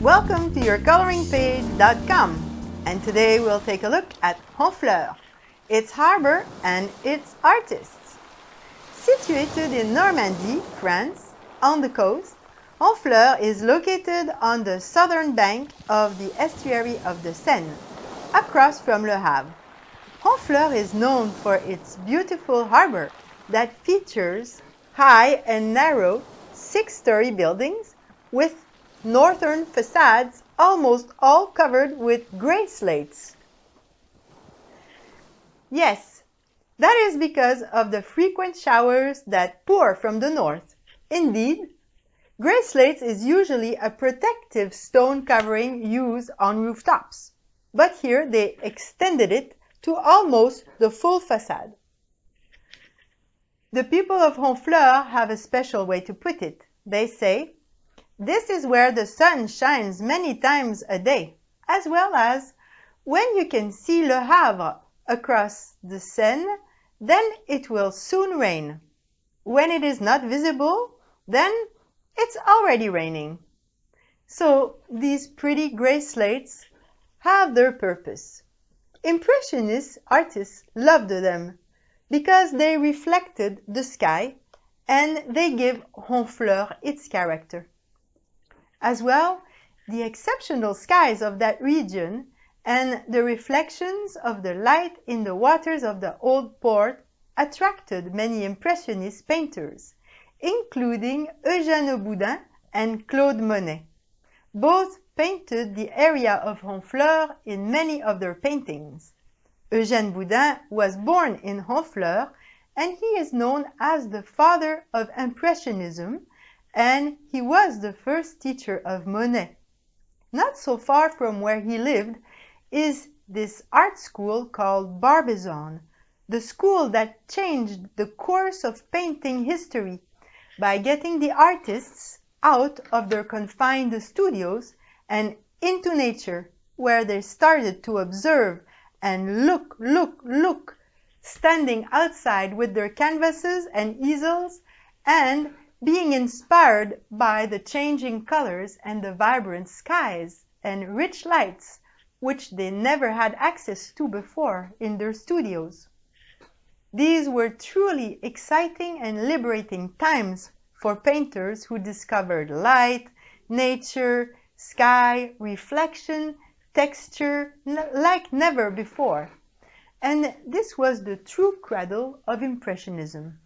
Welcome to yourcoloringpage.com, and today we'll take a look at Honfleur, its harbor and its artists. Situated in Normandy, France, on the coast, Honfleur is located on the southern bank of the estuary of the Seine, across from Le Havre. Honfleur is known for its beautiful harbor that features high and narrow six-story buildings with northern facades almost all covered with gray slates. Yes, that is because of the frequent showers that pour from the north. Indeed, gray slates is usually a protective stone covering used on rooftops, but here they extended it to almost the full facade. The people of Honfleur have a special way to put it. They say, "This is where the sun shines many times a day," as well as, "When you can see Le Havre across the Seine, then it will soon rain. When it is not visible, then it's already raining." So these pretty gray slates have their purpose. Impressionist artists loved them because they reflected the sky and they give Honfleur its character. As well, the exceptional skies of that region and the reflections of the light in the waters of the old port attracted many Impressionist painters, including Eugène Boudin and Claude Monet. Both painted the area of Honfleur in many of their paintings. Eugène Boudin was born in Honfleur, and he is known as the father of Impressionism, and he was the first teacher of Monet. Not so far from where he lived is this art school called Barbizon, the school that changed the course of painting history by getting the artists out of their confined studios and into nature, where they started to observe and look, standing outside with their canvases and easels and being inspired by the changing colors and the vibrant skies and rich lights which they never had access to before in their studios. These were truly exciting and liberating times for painters who discovered light, nature, sky, reflection, texture like never before. And this was the true cradle of Impressionism.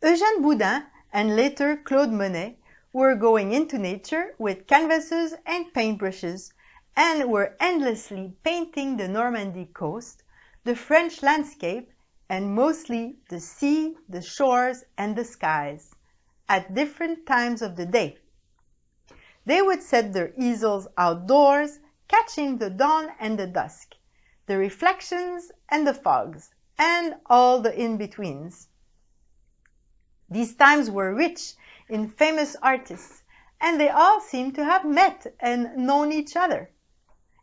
Eugène Boudin and later Claude Monet were going into nature with canvases and paintbrushes and were endlessly painting the Normandy coast, the French landscape, and mostly the sea, the shores, and the skies, at different times of the day. They would set their easels outdoors, catching the dawn and the dusk, the reflections and the fogs, and all the in-betweens. These times were rich in famous artists, and they all seem to have met and known each other.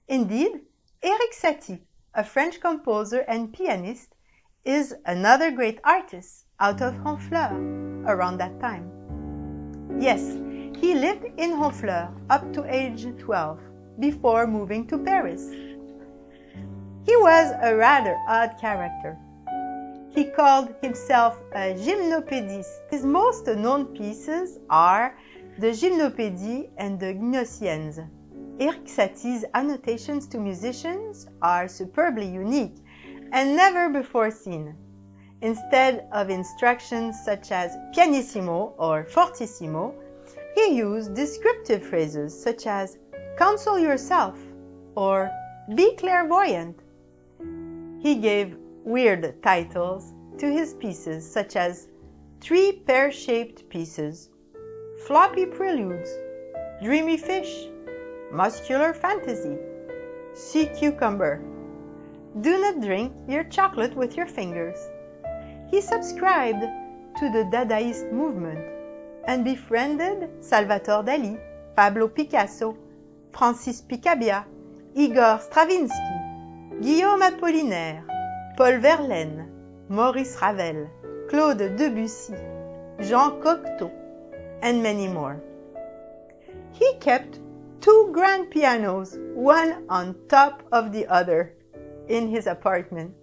Indeed, Erik Satie, a French composer and pianist, is another great artist out of Honfleur around that time. Yes, he lived in Honfleur up to age 12 before moving to Paris. He was a rather odd character. He called himself a gymnopédiste. His most known pieces are the Gymnopédie and the Gnossiennes. Erik Satie's annotations to musicians are superbly unique and never before seen. Instead of instructions such as pianissimo or fortissimo, he used descriptive phrases such as "counsel yourself" or "be clairvoyant." He gave weird titles to his pieces such as "Three Pear-Shaped Pieces," "Floppy Preludes," "Dreamy Fish," "Muscular Fantasy," "Sea Cucumber," "Do not drink your chocolate with your fingers." He subscribed to the Dadaist movement and befriended Salvador Dali, Pablo Picasso, Francis Picabia, Igor Stravinsky, Guillaume Apollinaire, Paul Verlaine, Maurice Ravel, Claude Debussy, Jean Cocteau, and many more. He kept 2 grand pianos, one on top of the other, in his apartment,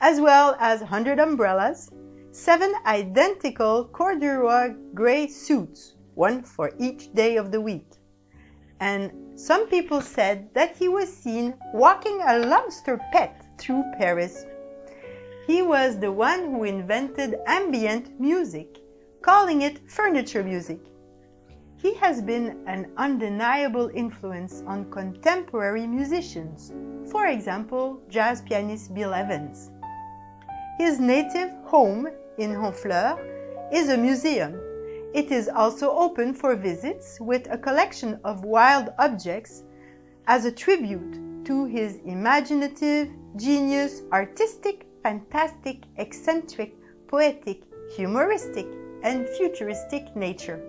as well as 100 umbrellas, 7 identical corduroy gray suits, one for each day of the week. And some people said that he was seen walking a lobster pet through Paris. He was the one who invented ambient music, calling it furniture music. He has been an undeniable influence on contemporary musicians, for example, jazz pianist Bill Evans. His native home in Honfleur is a museum. It is also open for visits with a collection of wild objects as a tribute to his imaginative, genius, artistic, fantastic, eccentric, poetic, humoristic, and futuristic nature.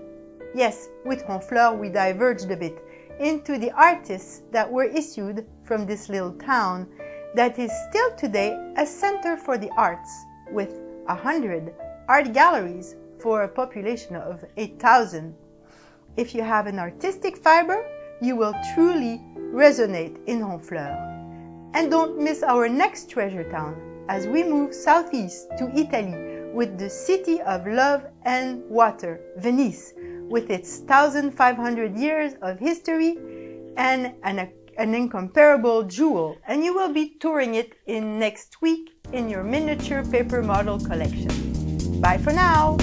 Yes, with Honfleur we diverged a bit into the artists that were issued from this little town that is still today a center for the arts with 100 art galleries for a population of 8,000. If you have an artistic fiber, you will truly resonate in Honfleur. And don't miss our next treasure town as we move southeast to Italy with the city of love and water, Venice, with its 1,500 years of history and an incomparable jewel. And you will be touring it in next week in your miniature paper model collection. Bye for now!